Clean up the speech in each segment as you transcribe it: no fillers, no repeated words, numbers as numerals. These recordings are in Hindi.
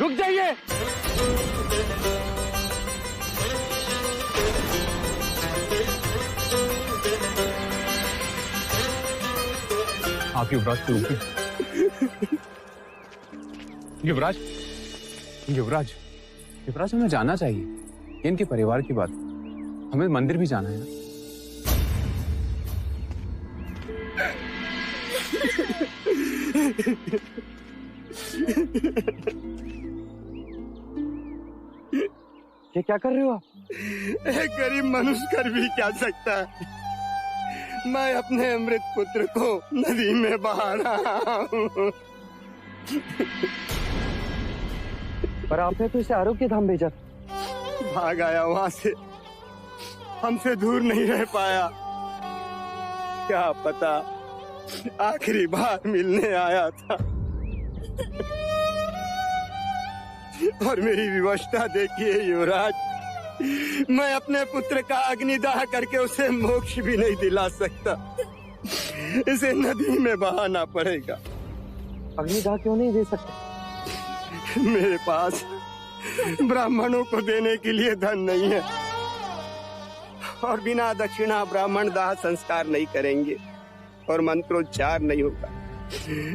रुक जाइए। आप युवराज को रोकिए। युवराज, युवराज, युवराज, हमें जाना चाहिए। इनके परिवार की बात, हमें मंदिर भी जाना है ना। ये क्या कर रहे हो आप? एक गरीब मनुष्य कर भी क्या सकता है। मैं अपने अमृत पुत्र को नदी में बहा रहा हूँ। पर आपने तो इसे आरोग्य धाम भेजा। भाग आया वहां से, हमसे दूर नहीं रह पाया। क्या पता आखिरी बार मिलने आया था। और मेरी विवशता देखिए युवराज, मैं अपने पुत्र का अग्निदाह करके उसे मोक्ष भी नहीं दिला सकता। इसे नदी में बहाना पड़ेगा। अग्निदाह क्यों नहीं दे सकते? मेरे पास ब्राह्मणों को देने के लिए धन नहीं है, और बिना दक्षिणा ब्राह्मण दाह संस्कार नहीं करेंगे और मंत्रोच्चार नहीं होगा।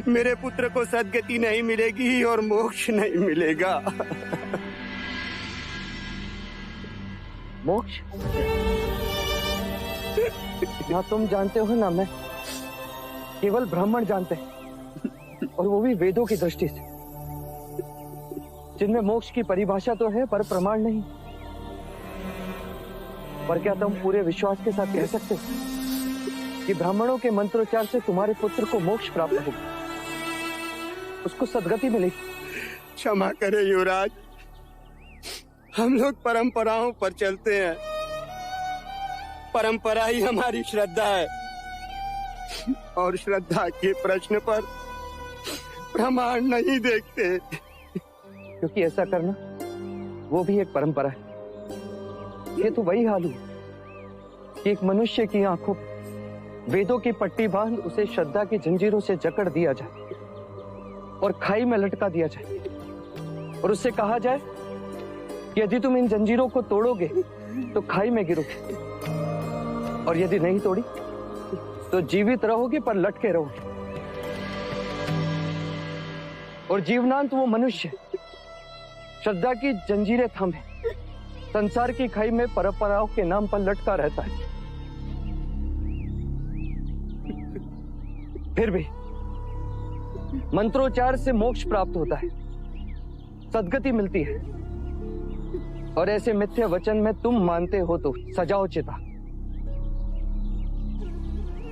मेरे पुत्र को सद्गति नहीं मिलेगी और मोक्ष नहीं मिलेगा। मोक्ष? ना तुम जानते हो ना मैं, केवल ब्राह्मण जानते हैं, और वो भी वेदों की दृष्टि से, जिनमें मोक्ष की परिभाषा तो है पर प्रमाण नहीं। पर क्या तुम पूरे विश्वास के साथ कह सकते हो कि ब्राह्मणों के मंत्रोच्चार से तुम्हारे पुत्र को मोक्ष प्राप्त होगा, उसको सद्गति मिलेगी? क्षमा करे युवराज, हम लोग परंपराओं पर चलते हैं। परंपरा ही हमारी श्रद्धा है, और श्रद्धा के प्रश्न पर प्रमाण नहीं देखते। क्योंकि ऐसा करना वो भी एक परंपरा है। ये तो वही हाल हुआ कि एक मनुष्य की आंखों वेदों की पट्टी बांध उसे श्रद्धा की जंजीरों से जकड़ दिया जाए और खाई में लटका दिया जाए, और उससे कहा जाए कि यदि तुम इन जंजीरों को तोड़ोगे तो खाई में गिरोगे, और यदि नहीं तोड़ी तो जीवित रहोगे पर लटके रहोगे। और जीवनांत वो मनुष्य श्रद्धा की जंजीरें थामे संसार की खाई में परंपराओं के नाम पर लटका रहता है। फिर भी मंत्रोच्चार से मोक्ष प्राप्त होता है, सद्गति मिलती है, और ऐसे मिथ्या वचन में तुम मानते हो तो सजाओ चिता।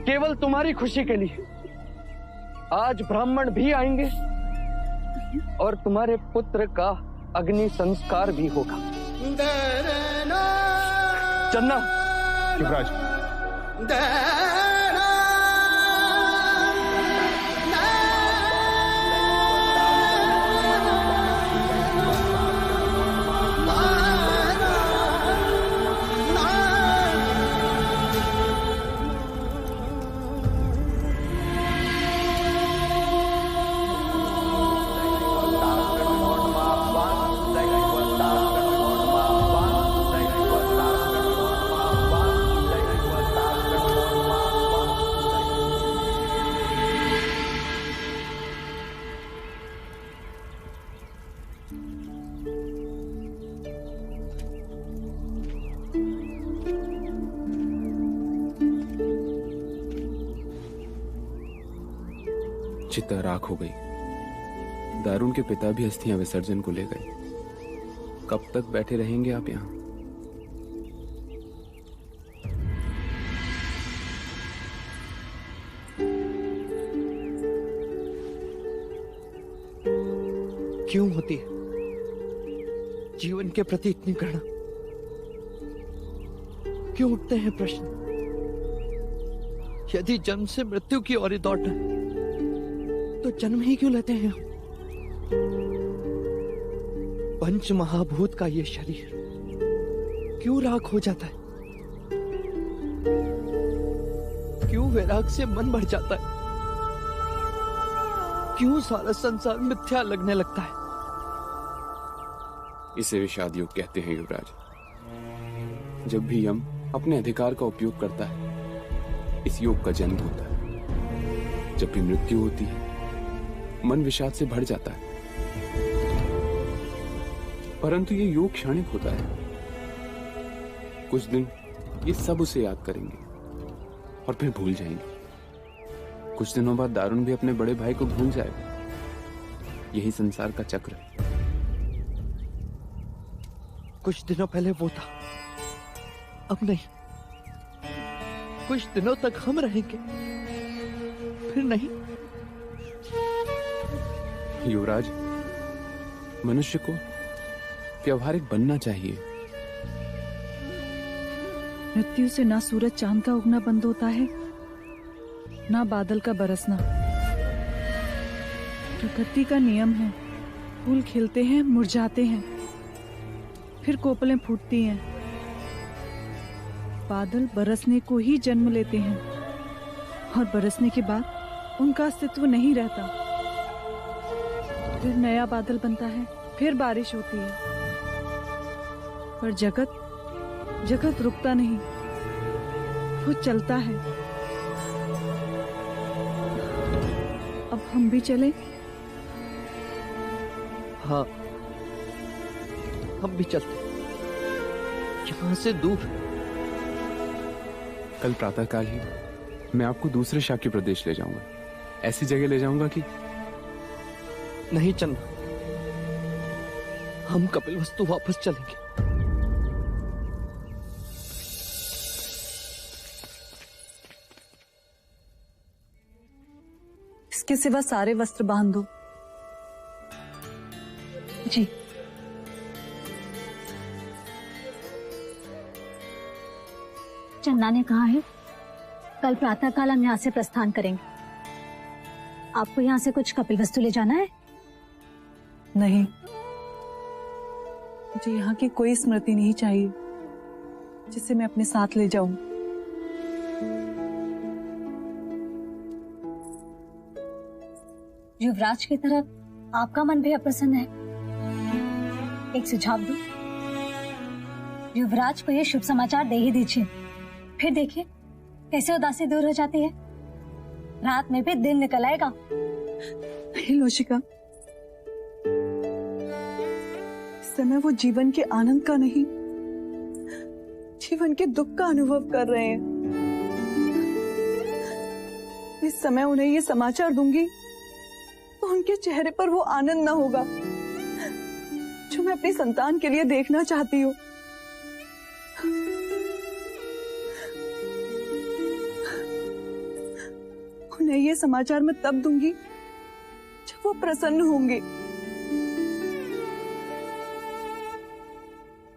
केवल तुम्हारी खुशी के लिए आज ब्राह्मण भी आएंगे और तुम्हारे पुत्र का अग्नि संस्कार भी होगा। चन्ना, युवराज, चिता राख हो गई। दारुण के पिता भी अस्थियां विसर्जन को ले गए। कब तक बैठे रहेंगे आप यहाँ? क्यों होती है जीवन के प्रति इतनी घृणा? क्यों उठते हैं प्रश्न? यदि जन्म से मृत्यु की ओर दौड़ना है तो जन्म ही क्यों लेते हैं? पंच महाभूत का ये शरीर क्यों राख हो जाता है? क्यों वैराग से मन भर जाता है? क्यों सारा संसार मिथ्या लगने लगता है? इसे विषाद योग कहते हैं युवराज। जब भी यम अपने अधिकार का उपयोग करता है, इस योग का जन्म होता है। जब भी मृत्यु होती है, मन विषाद से भर जाता है। परंतु ये योग क्षणिक होता है। कुछ दिन ये सब उसे याद करेंगे और फिर भूल जाएंगे। कुछ दिनों बाद दारुण भी अपने बड़े भाई को भूल जाएगा। यही संसार का चक्र है। कुछ दिनों पहले वो था, अब नहीं। कुछ दिनों तक हम रहेंगे, फिर नहीं। युवराज, मनुष्य को व्यवहारिक बनना चाहिए। मृत्यु से ना सूरज चांद का उगना बंद होता है, ना बादल का बरसना। प्रकृति का नियम है, फूल खिलते हैं, मुरझाते हैं, फिर कोपलें फूटती हैं। बादल बरसने को ही जन्म लेते हैं और बरसने के बाद उनका अस्तित्व नहीं रहता। फिर नया बादल बनता है, फिर बारिश होती है। पर जगत रुकता नहीं, वो चलता है। अब हम भी चलें? हाँ, हम भी चलते, यहाँ से दूर। कल प्रातःकाल ही मैं आपको दूसरे शाक्य प्रदेश ले जाऊंगा। ऐसी जगह ले जाऊंगा कि नहीं चलना, हम कपिलवस्तु वापस चलेंगे। इसके सिवा सारे वस्त्र बांध दो। जी। चन्ना ने कहा है कल प्रातःकाल हम यहाँ से प्रस्थान करेंगे। आपको यहाँ से कुछ कपिलवस्तु ले जाना है? नहीं, मुझे यहाँ की कोई स्मृति नहीं चाहिए जिसे मैं अपने साथ ले जाऊं। युवराज की तरफ आपका मन भी अप्रसन्न है। एक सुझाव दूं, युवराज को ये शुभ समाचार दे ही दीजिए, फिर देखिए कैसे उदासी दूर हो जाती है। रात में भी दिन निकल आएगा। लोशिका, इस समय वो जीवन के आनंद का नहीं, जीवन के दुख का अनुभव कर रहे हैं। इस समय उन्हें ये समाचार दूंगी तो उनके चेहरे पर वो आनंद ना होगा जो मैं अपनी संतान के लिए देखना चाहती हूँ। उन्हें ये समाचार मैं तब दूंगी जब वो प्रसन्न होंगे।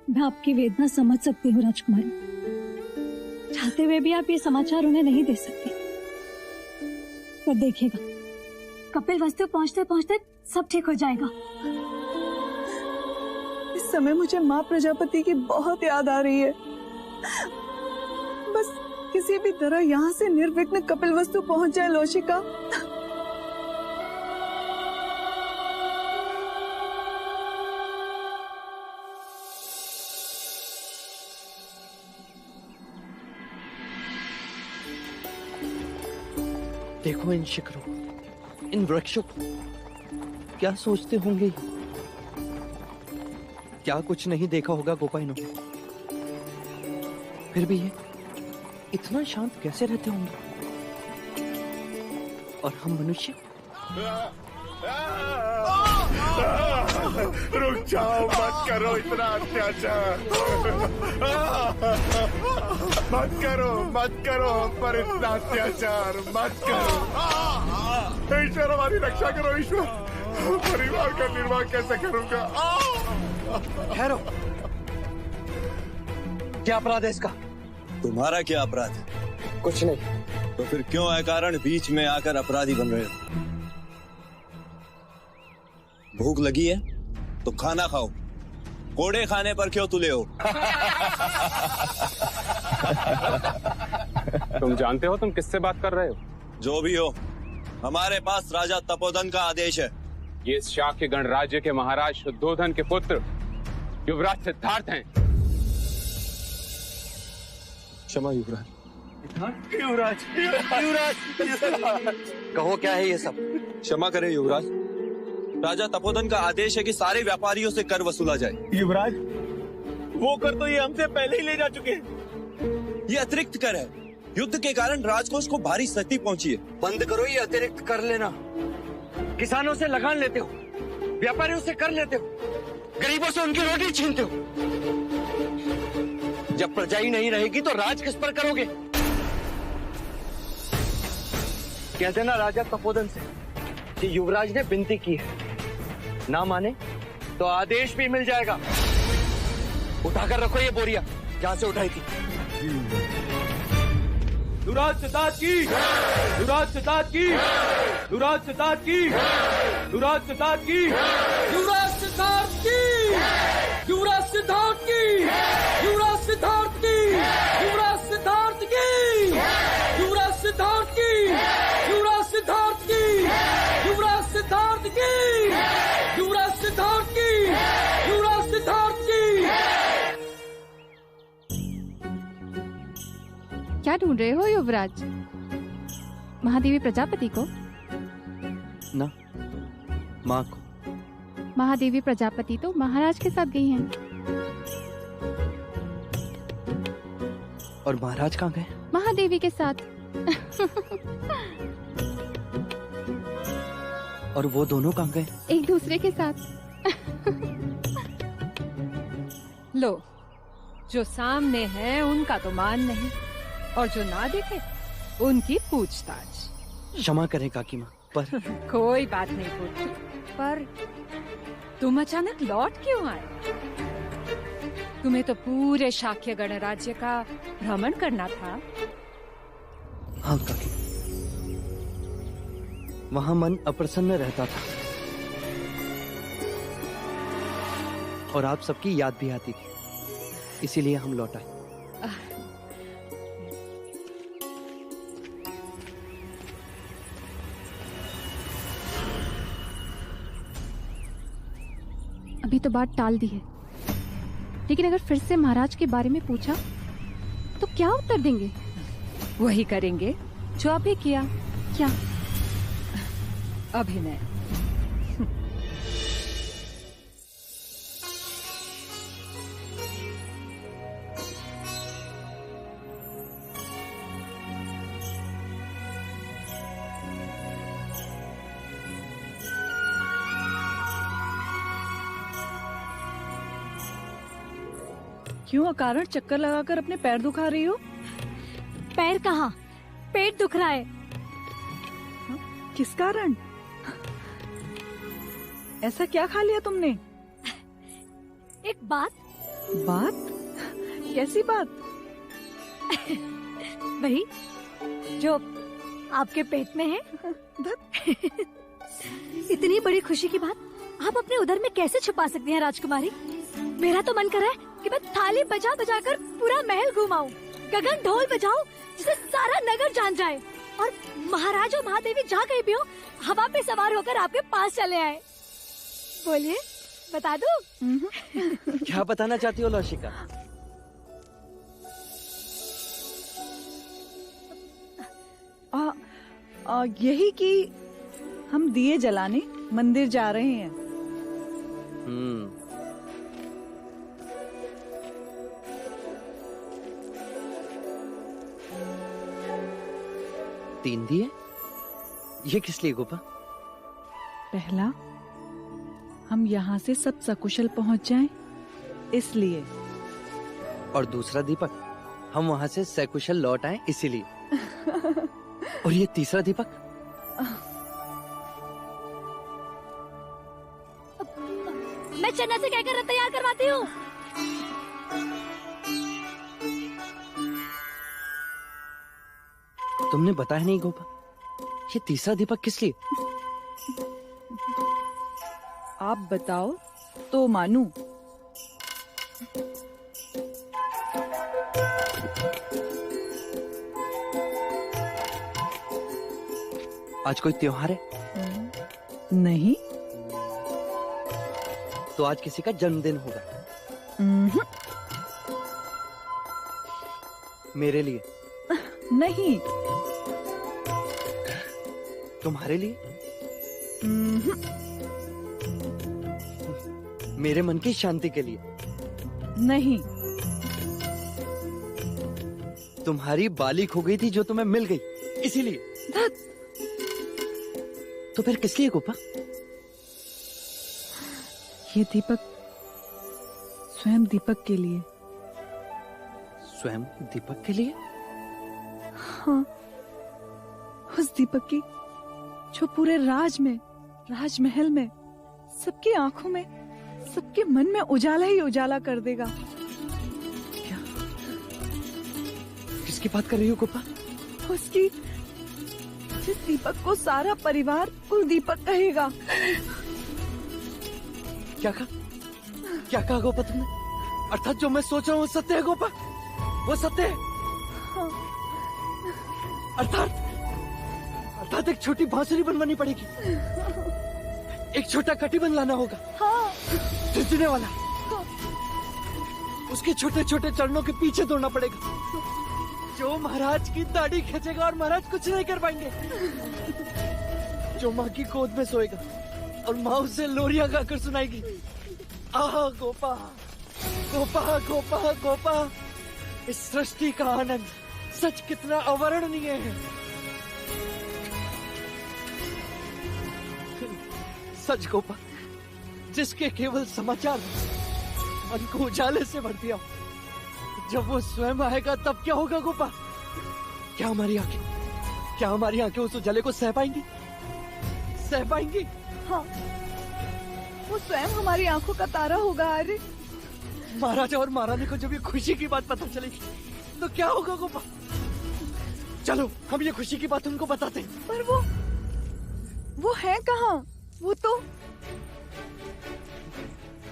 मैं आपकी वेदना समझ सकती हूँ राजकुमारी, चाहते हुए भी आप ये समाचार उन्हें नहीं दे सकते। पर देखिएगा, कपिलवस्तु पहुँचते पहुँचते सब ठीक हो जाएगा। इस समय मुझे माँ प्रजापति की बहुत याद आ रही है। बस किसी भी तरह यहाँ से निर्विघ्न कपिलवस्तु पहुँच जाए लोशिका। देखो इन शिखरों, इन वृक्षों को, क्या सोचते होंगे ये? क्या कुछ नहीं देखा होगा गोपाइनों ने? फिर भी ये इतना शांत कैसे रहते होंगे? और हम मनुष्य? रुक जाओ, मत करो इतना अत्याचार। मत करो पर इतना अत्याचार मत करो। ईश्वर हमारी रक्षा करो। ईश्वर, परिवार का निर्वाह कैसे करूंगा? ठहरो, क्या अपराध है इसका? तुम्हारा क्या अपराध है? कुछ नहीं। तो फिर क्यों अकारण बीच में आकर अपराधी बन रहे हो? भूख लगी है तो खाना खाओ, कोड़े खाने पर क्यों तुले हो? तुम जानते हो तुम किससे बात कर रहे हो? जो भी हो, हमारे पास राजा तपोधन का आदेश है। ये इस शाक्य गणराज्य के महाराज शुद्धोधन के पुत्र युवराज सिद्धार्थ हैं। क्षमा युवराज। युवराज, युवराज, कहो क्या है ये सब? क्षमा करें युवराज, राजा तपोधन का आदेश है कि सारे व्यापारियों से कर वसूला जाए। युवराज, वो कर तो ये हमसे पहले ही ले जा चुके हैं। ये अतिरिक्त कर है। युद्ध के कारण राजकोष को भारी क्षति पहुंची है। बंद करो ये अतिरिक्त कर लेना। किसानों से लगान लेते हो, व्यापारियों से कर लेते हो, गरीबों से उनकी रोटी छीनते हो। जब प्रजा ही नहीं रहेगी तो राज किस पर करोगे? कह देना राजा तपोधन से कि युवराज ने विनती की है, ना माने तो आदेश भी मिल जाएगा। उठाकर रखो ये बोरिया जहां से उठाई थी। युवराज सिद्धार्थ की, युवराज सिद्धार्थ की, युवराज सिद्धार्थ की, युवराज सिद्धार्थ की, युवराज सिद्धार्थ की, युवराज सिद्धार्थ की, युवराज सिद्धार्थ की, युवराज सिद्धार्थ की, युवराज सिद्धार्थ की, युवराज सिद्धार्थ की, युवराज सिद्धार्थ की, युवराज सिद्धार्थ की, युवराज सिद्धार्थ की। क्या ढूंढ रहे हो युवराज? महादेवी प्रजापति को? ना, माँ को। महादेवी प्रजापति तो महाराज के साथ गई हैं। और महाराज कहाँ गए? महादेवी के साथ। और वो दोनों कहाँ गए? एक दूसरे के साथ। लो, जो सामने है उनका तो मान नहीं, और जो ना दिखे उनकी पूछताछ। क्षमा करें काकी माँ, पर कोई बात नहीं पुत्र, पर तुम अचानक लौट क्यों आए? तुम्हें तो पूरे शाक्य गणराज्य का भ्रमण करना था। हाँ काकी, वहाँ मन अप्रसन्न रहता था और आप सबकी याद भी आती थी, इसीलिए हम लौट आए। अभी तो बात टाल दी है, लेकिन अगर फिर से महाराज के बारे में पूछा तो क्या उत्तर देंगे? वही करेंगे जो अभी किया। क्या? अभिनय। क्यों अकारण चक्कर लगाकर अपने पैर दुखा रही हो? पैर कहाँ, पेट दुख रहा है। किस कारण? ऐसा क्या खा लिया तुमने? एक बात। बात? कैसी बात? वही जो आपके पेट में है। इतनी बड़ी खुशी की बात आप अपने उदर में कैसे छुपा सकती हैं राजकुमारी? मेरा तो मन कर रहा है कि मैं थाली बजा बजा कर पूरा महल घुमाऊं, गगन ढोल बजाऊं जिसे सारा नगर जान जाए, और महाराज और महादेवी जहाँ कहीं भी हो हवा पे सवार होकर आपके पास चले आए। बोलिए, बता दूं? क्या बताना चाहती हो लौशिका? यही कि हम दिए जलाने मंदिर जा रहे हैं। तीन दिए? ये किस लिए गोपा? पहला, हम यहाँ से सब सकुशल पहुँच जाएं, इसलिए। और दूसरा दीपक, हम वहाँ से सकुशल लौट आए, इसीलिए। और ये तीसरा दीपक? मैं चन्ना से कहकर तैयार करवाती हूँ। तुमने बताया नहीं गोपा, ये तीसरा दीपक किस लिए? आप बताओ तो मानूं। आज कोई त्योहार है? नहीं। तो आज किसी का जन्मदिन होगा। मेरे लिए नहीं। तुम्हारे लिए? मेरे मन की शांति के लिए? नहीं। तुम्हारी बाली खो गई थी जो तुम्हें मिल गई, इसीलिए? तो फिर किस लिए गोपा? ये दीपक स्वयं दीपक के लिए। स्वयं दीपक के लिए? हाँ, उस दीपक की जो पूरे राजमहल में सबकी आंखों में, सबके मन में उजाला ही उजाला कर देगा। क्या? किसकी बात कर रही हो गोपा? उसकी, जिस दीपक को सारा परिवार कुल दीपक कहेगा। क्या कहा गोपा तुमने? अर्थात जो मैं सोच रहा हूँ वो सत्य है गोपा? वो सत्य है? हाँ। अर्थात एक छोटी बांसुरी बनवानी पड़ेगी, एक छोटा कटिबंध लाना होगा। हाँ। झुंझुने वाला। हाँ। उसके छोटे छोटे चरणों के पीछे दौड़ना पड़ेगा, जो महाराज की दाढ़ी खींचेगा और महाराज कुछ नहीं कर पाएंगे। जो माँ की गोद में सोएगा और माँ उसे लोरियां गाकर सुनाएगी। आह गोपा, गोपा, गोपा, गोपा, इस सृष्टि का आनंद सच कितना अवर्णनीय है। सच गोपा, जिसके केवल समाचार मन को उजाले से भर दिया, जब वो स्वयं आएगा तब क्या होगा गोपा? क्या हमारी आंखें उस उजाले को सह पाएंगी? हाँ, वो स्वयं हमारी आंखों का तारा होगा। अरे महाराजा और महारानी को जब ये खुशी की बात पता चलेगी तो क्या होगा गोपा? चलो हम ये खुशी की बात उनको बताते हैं। पर वो है कहाँ? वो तो,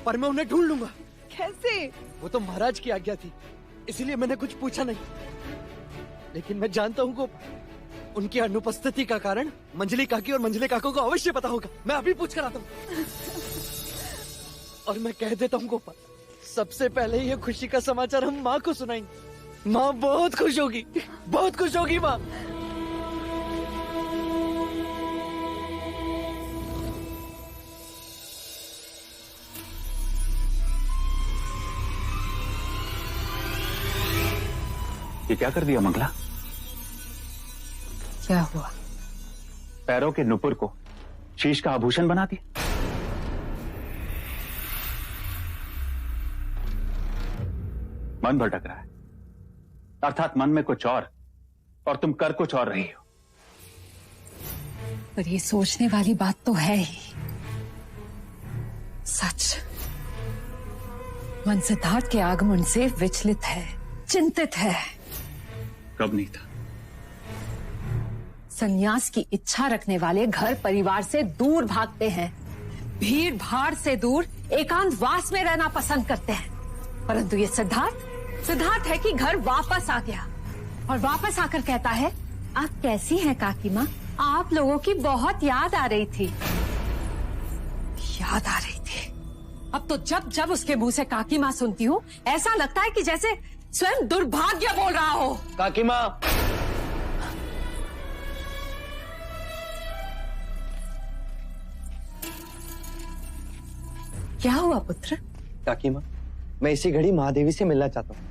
पर मैं उन्हें ढूंढ लूंगा। कैसे? वो तो महाराज की आज्ञा थी, इसलिए मैंने कुछ पूछा नहीं। लेकिन मैं जानता हूँ गोपा, उनकी अनुपस्थिति का कारण मंजली काकी और मंजली काको को अवश्य पता होगा। मैं अभी पूछ कर आता हूँ। और मैं कह देता हूँ गोपा, सबसे पहले ये खुशी का समाचार हम माँ को सुनाएंगे। माँ बहुत खुश होगी, बहुत खुश होगी माँ। ये क्या कर दिया मंगला? क्या हुआ? पैरों के नुपुर को शीश का आभूषण बना दिया। मन भटक रहा है, अर्थात मन में कुछ और तुम कर कुछ और रही हो। पर ये सोचने वाली बात तो है ही। सच, मन सिद्धार्थ के आगमन से विचलित है, चिंतित है। कब नहीं था? संन्यास की इच्छा रखने वाले घर परिवार से दूर भागते हैं, भीड़ भाड़ से दूर एकांतवास में रहना पसंद करते हैं। परंतु ये सिद्धार्थ है कि घर वापस आ गया और वापस आकर कहता है, आप कैसी हैं काकी माँ? आप लोगों की बहुत याद आ रही थी। याद आ रही थी। अब तो जब जब उसके मुंह से काकी माँ सुनती हूँ, ऐसा लगता है कि जैसे स्वयं दुर्भाग्य बोल रहा हो। काकी माँ, क्या हुआ पुत्र? काकी माँ, मैं इसी घड़ी महादेवी से मिलना चाहता हूँ।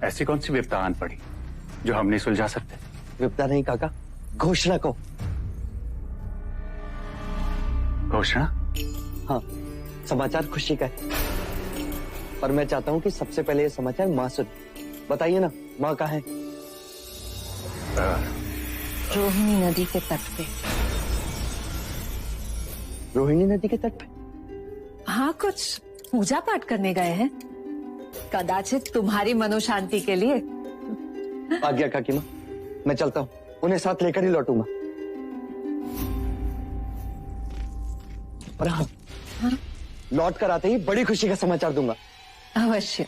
ऐसी कौन सी विपदा आन पड़ी जो हम नहीं सुलझा सकते? विपदा नहीं काका, घोषणा को। घोषणा? हाँ, समाचार खुशी का है, पर मैं चाहता हूँ कि सबसे पहले ये समाचार माँ सुने। बताइए ना, माँ कहाँ है? रोहिणी नदी के तट पे। रोहिणी नदी के तट पे? हाँ, कुछ पूजा पाठ करने गए हैं, कदाचित तुम्हारी मनोशांति के लिए। आ गया काकी माँ, मैं चलता हूँ, उन्हें साथ लेकर ही लौटूंगा। और हाँ, लौट कर आते ही बड़ी खुशी का समाचार दूंगा। अवश्य।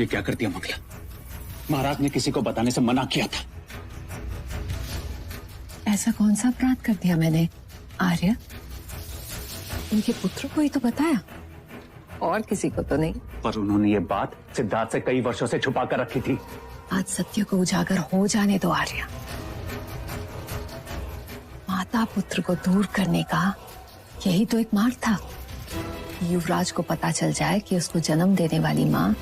ये क्या कर दिया मंगला? महाराज ने किसी को बताने से मना किया था। ऐसा कौन सा अपराध कर दिया मैंने आर्य, उनके पुत्र को ही तो बताया, और किसी को तो नहीं। पर उन्होंने ये बात सिद्धार्थ से कई वर्षों से छुपा कर रखी थी। आज सत्य को उजागर हो जाने दो आर्य। माता पुत्र को दूर करने का यही तो एक मार्ग था। युवराज को पता चल जाए कि उसको जन्म देने वाली माँ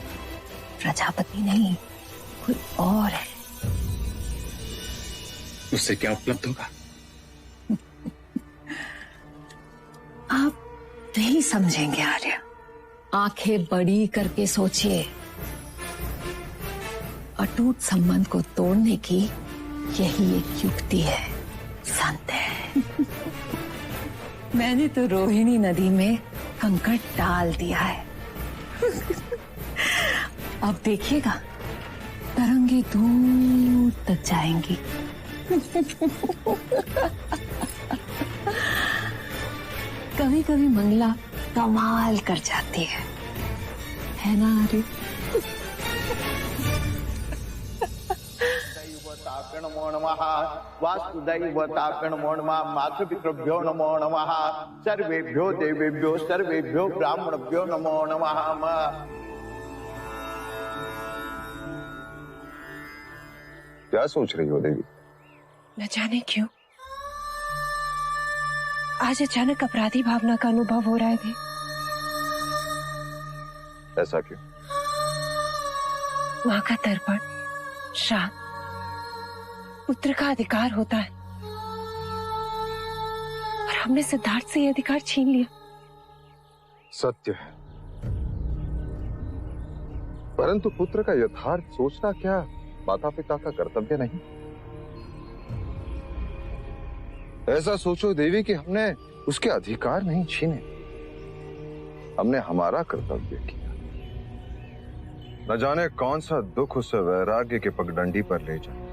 प्रजापति नहीं, कोई और है। उससे क्या उपलब्ध होगा? आप नहीं समझेंगे आर्य। आंखें बड़ी करके सोचिए। अटूट संबंध को तोड़ने की यही एक युक्ति है, संदेह। मैंने तो रोहिणी नदी में कंकड़ डाल दिया है। अब देखिएगा, तरंगे दूर तक जाएंगी। कभी कभी मंगला कमाल कर जाती है ना आर्य? नमो नमः। वास्तुदैवताभ्यो नमो नमः। मातृपितृभ्यो नमो नमः। सर्वेभ्यो देवेभ्यो सर्वेभ्यो ब्राह्मणभ्यो नमो नमः। क्या सोच रही हो देवी? न जाने क्यों आज अचानक अपराधी भावना का अनुभव हो रहा है। ऐसा क्यों? माँ का तर्पण, श्राद्ध, पुत्र का अधिकार होता है और हमने सिद्धार्थ से ये अधिकार छीन लिया। सत्य है, परंतु पुत्र का यथार्थ सोचना क्या माता पिता का कर्तव्य नहीं? ऐसा सोचो देवी कि हमने उसके अधिकार नहीं छीने, हमने हमारा कर्तव्य किया। न जाने कौन सा दुख उसे वैराग्य के पगडंडी पर ले जाए,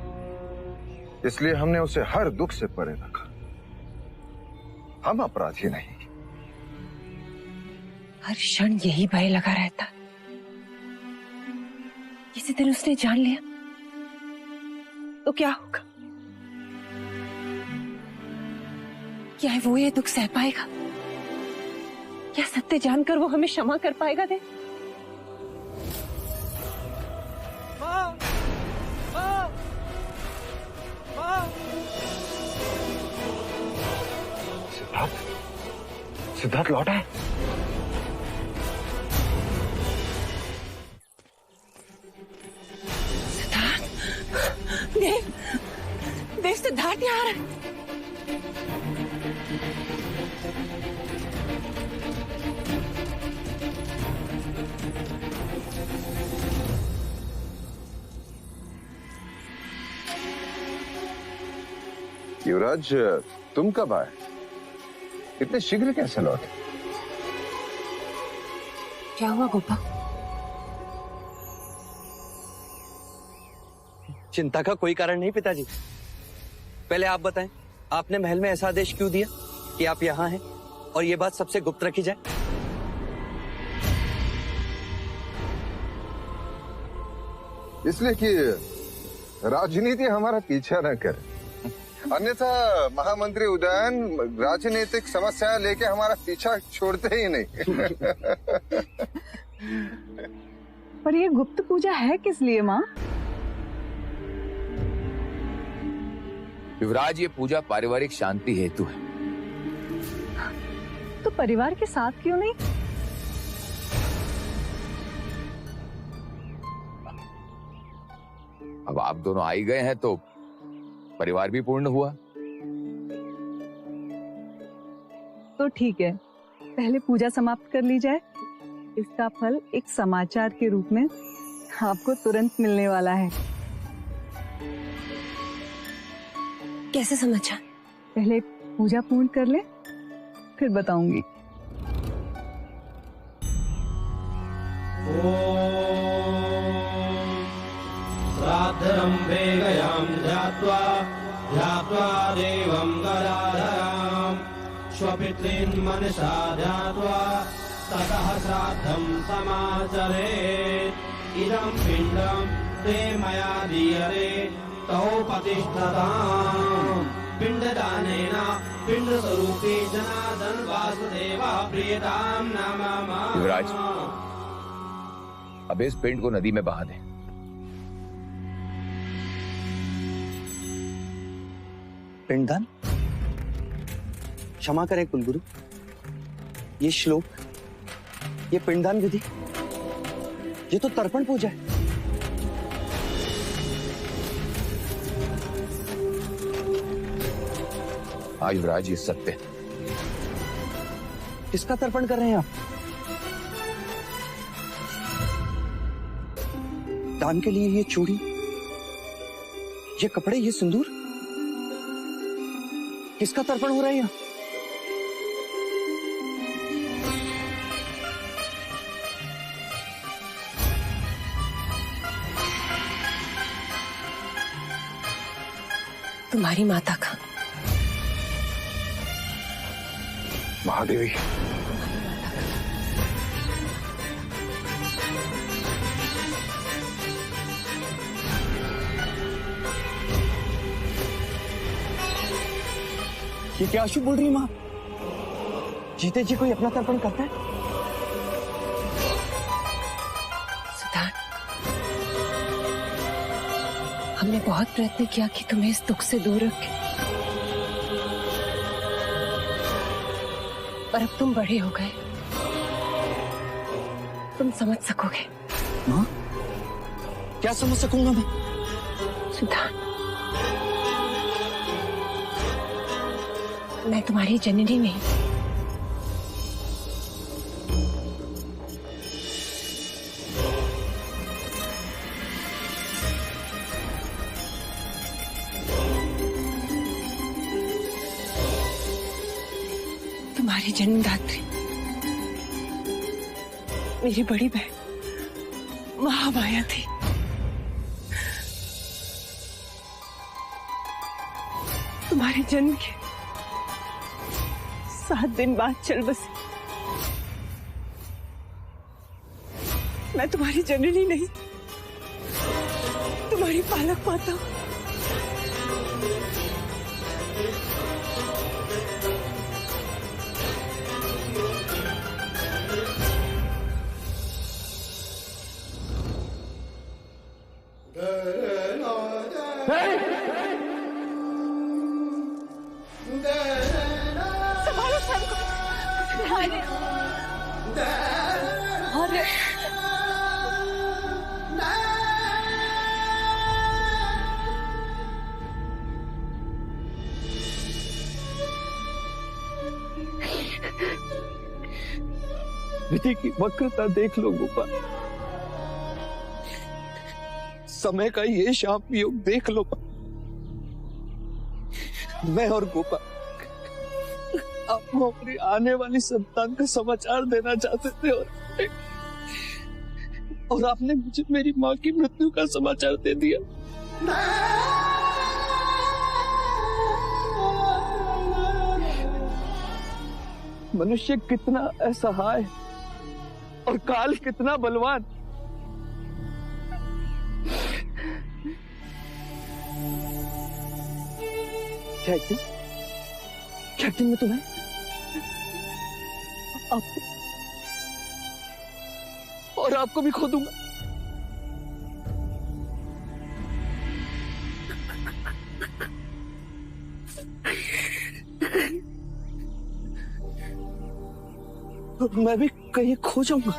इसलिए हमने उसे हर दुख से परे रखा। हम अपराधी नहीं। हर क्षण यही भय लगा रहता। किसी दिन उसने जान लिया तो क्या होगा? क्या है वो ये दुख सह पाएगा? क्या सत्य जानकर वो हमें क्षमा कर पाएगा? दे सिद्धार्थ लौटा है। सिद्धार्थ, देव सिद्धार्थ यहाँ आ रहा है। युवराज, तुम कब आए? इतने शीघ्र कैसे लौटे? क्या हुआ गोपा? चिंता का कोई कारण नहीं पिताजी। पहले आप बताएं, आपने महल में ऐसा आदेश क्यों दिया कि आप यहाँ हैं और ये बात सबसे गुप्त रखी जाए? इसलिए कि राजनीति हमारा पीछा न करे, अन्यथा महामंत्री उदयन राजनीतिक समस्या लेके हमारा पीछा छोड़ते ही नहीं। पर ये गुप्त पूजा है किस लिए माँ? युवराज, ये पूजा पारिवारिक शांति हेतु है। तो परिवार के साथ क्यों नहीं? अब आप दोनों आई गए हैं तो परिवार भी पूर्ण हुआ। तो ठीक है, पहले पूजा समाप्त कर ली जाए। इसका फल एक समाचार के रूप में आपको तुरंत मिलने वाला है। कैसे समाचार? पहले पूजा पूर्ण कर ले, फिर बताऊंगी। श्राद्धरम्भे गयां ध्यात्वा ध्यात्वा देवं गदाधरां स्वपितॄन् मनसा ध्यात्वा ततः श्राद्धं समाचरेत्। इदं पिण्डं ते मया दीयते तौ प्रतिष्ठताम्। पिण्डदानेन पिंड स्वरूपे जनार्दन वासुदेवा प्रियताम नमः। युवराज, अब इस पिंड को नदी में बहा दें। पिंडदान? क्षमा करें कुलगुरु, ये श्लोक, ये पिंडदान विधि, ये तो तर्पण पूजा है। हाँ युवराज, ये सत्य है। किसका तर्पण कर रहे हैं आप? दान के लिए ये चूड़ी, ये कपड़े, ये सिंदूर, किसका तर्पण हो रहा है यहाँ? तुम्हारी माता का। महादेवी, ये क्या अशुभ बोल रही है माँ? जीते जी कोई अपना तर्पण करता है? सिद्धार्थ, हमने बहुत प्रयत्न किया कि तुम्हें इस दुख से दूर रखें, पर अब तुम बड़े हो गए, तुम समझ सकोगे। माँ, क्या समझ सकूंगा मैं? सिद्धार्थ, मैं तुम्हारी जननी नहीं, तुम्हारी जन्मदात्री मेरी बड़ी बहन महामाया थी। तुम्हारे जन्म के 7 दिन बाद चल बसी। मैं तुम्हारी जननी नहीं, तुम्हारी पालक माता हूं। संभालो सर को। विधि की वक्रता देख लो गोपाल, समय का ये शाप योग देख लो। मैं और गोपाल आपको अपनी आने वाली संतान का समाचार देना चाहते थे और आपने मुझे मेरी माँ की मृत्यु का समाचार दे दिया। मनुष्य कितना असहाय और काल कितना बलवान। क्या एक दिन में तुम्हें और आपको भी खो दूंगा। मैं भी कहीं खो जाऊंगा।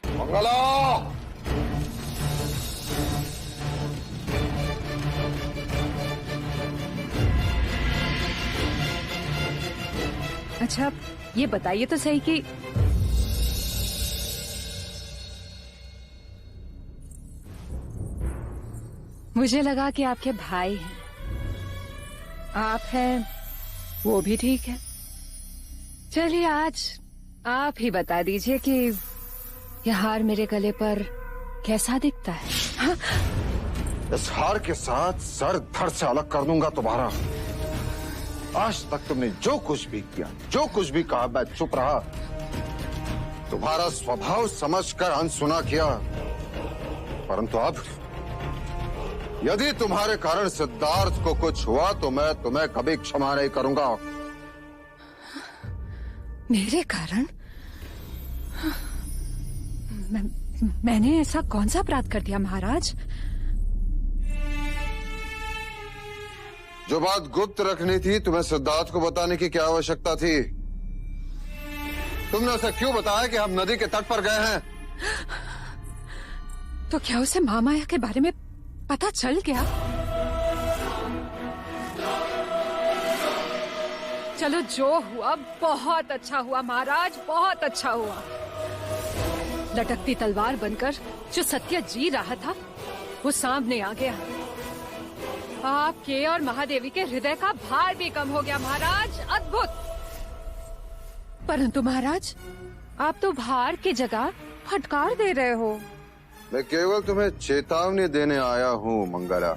मंगला, अच्छा, ये बताइए तो सही कि मुझे लगा कि आपके भाई हैं, आप हैं, वो भी ठीक है। चलिए आज आप ही बता दीजिए कि यह हार मेरे गले पर कैसा दिखता है। हाँ? इस हार के साथ सर धड़ से अलग कर दूंगा तुम्हारा। आज तक तुमने जो कुछ भी किया, जो कुछ भी कहा, मैं चुप रहा। तुम्हारा स्वभाव समझकर अनसुना किया। परंतु अब यदि तुम्हारे कारण सिद्धार्थ को कुछ हुआ तो मैं तुम्हें कभी क्षमा नहीं करूंगा। मेरे कारण? मैंने ऐसा कौन सा अपराध कर दिया महाराज? जो बात गुप्त रखनी थी तुम्हें सिद्धार्थ को बताने की क्या आवश्यकता थी? तुमने उसे क्यों बताया कि हम नदी के तट पर गए हैं? तो क्या उसे महामाया के बारे में पता चल गया? चलो जो हुआ बहुत अच्छा हुआ महाराज, बहुत अच्छा हुआ। लटकती तलवार बनकर जो सत्य जी रहा था वो सामने आ गया। आपके और महादेवी के हृदय का भार भी कम हो गया महाराज, अद्भुत। परंतु महाराज आप तो भार की जगह फटकार दे रहे हो। मैं केवल तुम्हें चेतावनी देने आया हूँ मंगला।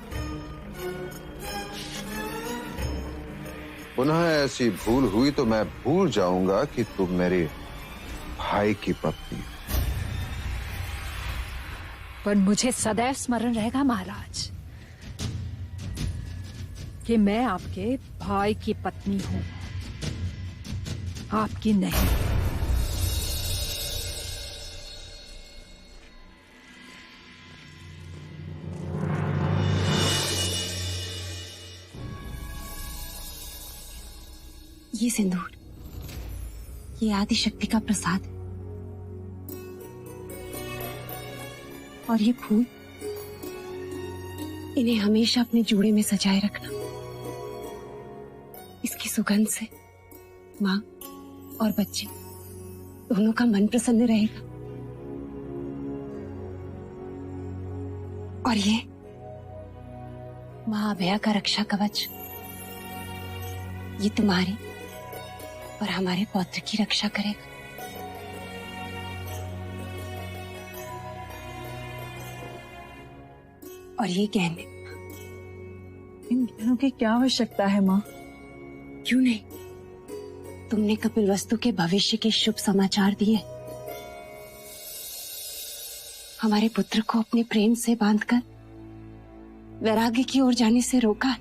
पुनः ऐसी भूल हुई तो मैं भूल जाऊंगा कि तुम मेरे भाई की पत्नी हो। पर मुझे सदैव स्मरण रहेगा महाराज कि मैं आपके भाई की पत्नी हूँ, आपकी नहीं। ये सिंदूर, ये आदि शक्ति का प्रसाद है। और ये फूल, इन्हें हमेशा अपने जूड़े में सजाए रखना। इसकी सुगंध से माँ और बच्चे दोनों का मन प्रसन्न रहेगा। और ये माँ अभया का रक्षा कवच, ये तुम्हारी और हमारे पौत्र की रक्षा करेगा। और ये गहने, इन गहनों की क्या आवश्यकता है माँ? क्यों नहीं, तुमने कपिलवस्तु के भविष्य के शुभ समाचार दिए। हमारे पुत्र को अपने प्रेम से बांधकर वैराग्य की ओर जाने से रोका।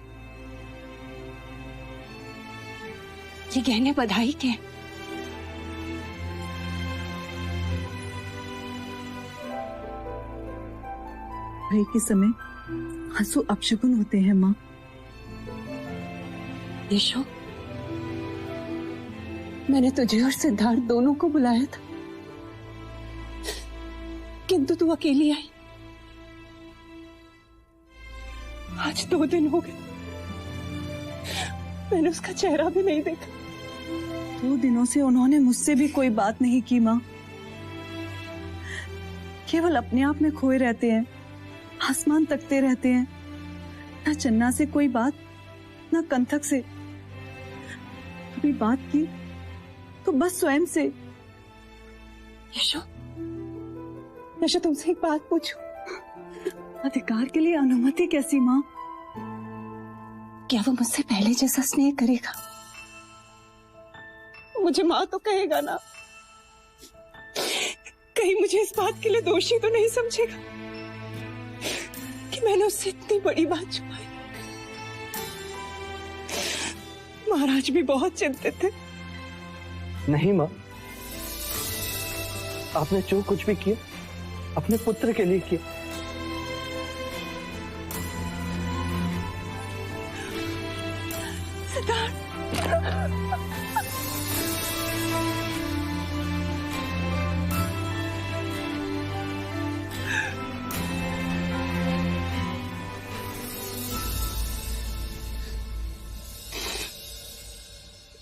ये गहने बधाई के। भय के समय आंसू अपशकुन होते हैं माँ। यशो, मैंने तुझे और सिद्धार्थ दोनों को बुलाया था, किंतु तू अकेली आई। आज 2 दिन हो गए, मैंने उसका चेहरा भी नहीं देखा। 2 दिनों से उन्होंने मुझसे भी कोई बात नहीं की माँ। केवल अपने आप में खोए रहते हैं, आसमान तकते रहते हैं। न चन्ना से कोई बात, न कंथक से। कभी बात की तो बस स्वयं से। यशो, यशो तुमसे एक बात पूछूं? अधिकार के लिए अनुमति कैसी माँ? क्या वो मुझसे पहले जैसा स्नेह करेगा? मुझे माँ तो कहेगा ना? कहीं मुझे इस बात के लिए दोषी तो नहीं समझेगा कि मैंने उससे इतनी बड़ी बात छुपाई? महाराज भी बहुत चिंतित थे। नहीं माँ, आपने जो कुछ भी किया अपने पुत्र के लिए किया। सिद्धार्थ,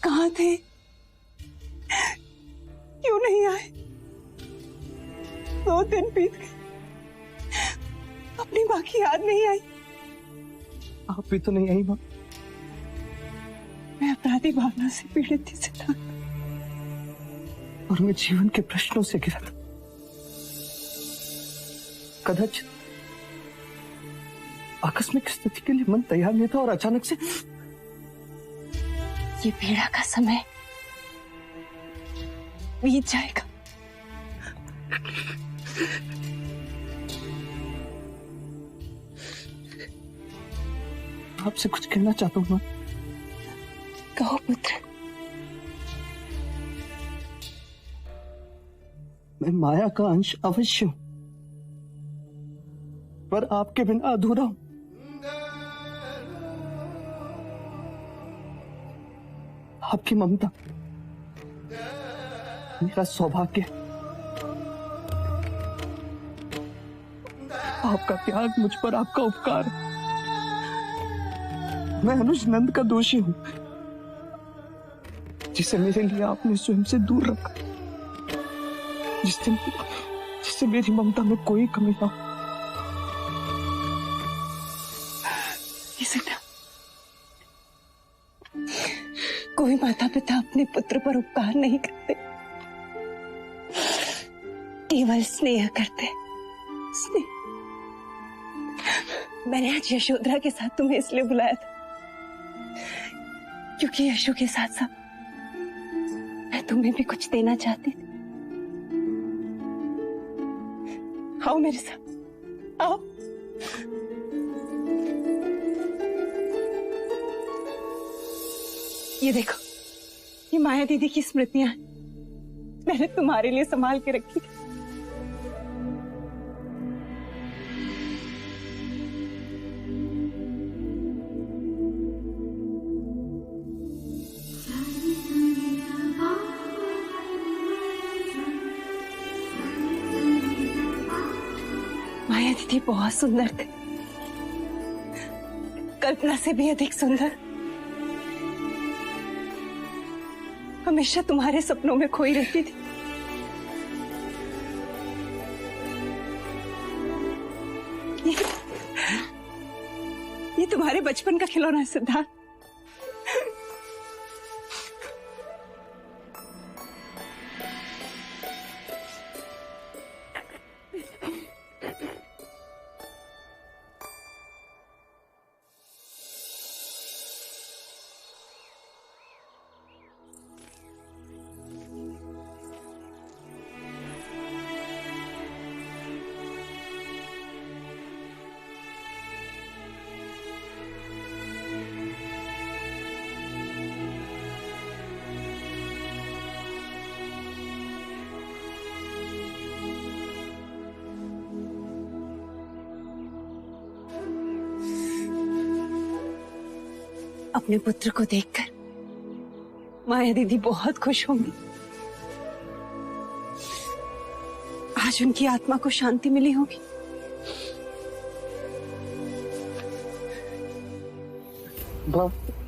कहाँ थे? क्यों नहीं आए? 2 दिन बीत गए, अपनी माँ की याद नहीं आई। आप भी तो नहीं आई माँ। मैं अपराधी भावना से पीड़ित थी सिद्धार्थ, और मैं जीवन के प्रश्नों से घिरा था। कदाचित आकस्मिक स्थिति के लिए मन तैयार नहीं था और अचानक से ये पीड़ा का समय बीत जाएगा। आपसे कुछ कहना चाहता हूँ मां। कहो पुत्र। मैं माया का अंश अवश्य हूं, पर आपके बिना अधूरा हूं। आपकी ममता मेरा सौभाग्य, आपका त्याग मुझ पर आपका उपकार। मैं अनुज नंद का दोषी हूं, जिसे मेरे लिए आपने स्वयं से दूर रखा, जिससे मेरी ममता में कोई कमी ना हो। कोई माता पिता अपने पुत्र पर उपकार नहीं करते, केवल स्नेह करते। स्नेह। मैंने आज यशोधरा के साथ तुम्हें इसलिए बुलाया था क्योंकि यशो के साथ साथ मैं तुम्हें भी कुछ देना चाहती थी। आओ मेरे साथ, आओ। ये देखो, ये माया दीदी की स्मृतियां मैंने तुम्हारे लिए संभाल के रखी थी। माया दीदी बहुत सुंदर थे, कल्पना से भी अधिक सुंदर। हमेशा तुम्हारे सपनों में खोई रहती थी। ये तुम्हारे बचपन का खिलौना है सिद्धार्थ। अपने पुत्र को देखकर माया दीदी बहुत खुश होंगी। आज उनकी आत्मा को शांति मिली होगी। मां,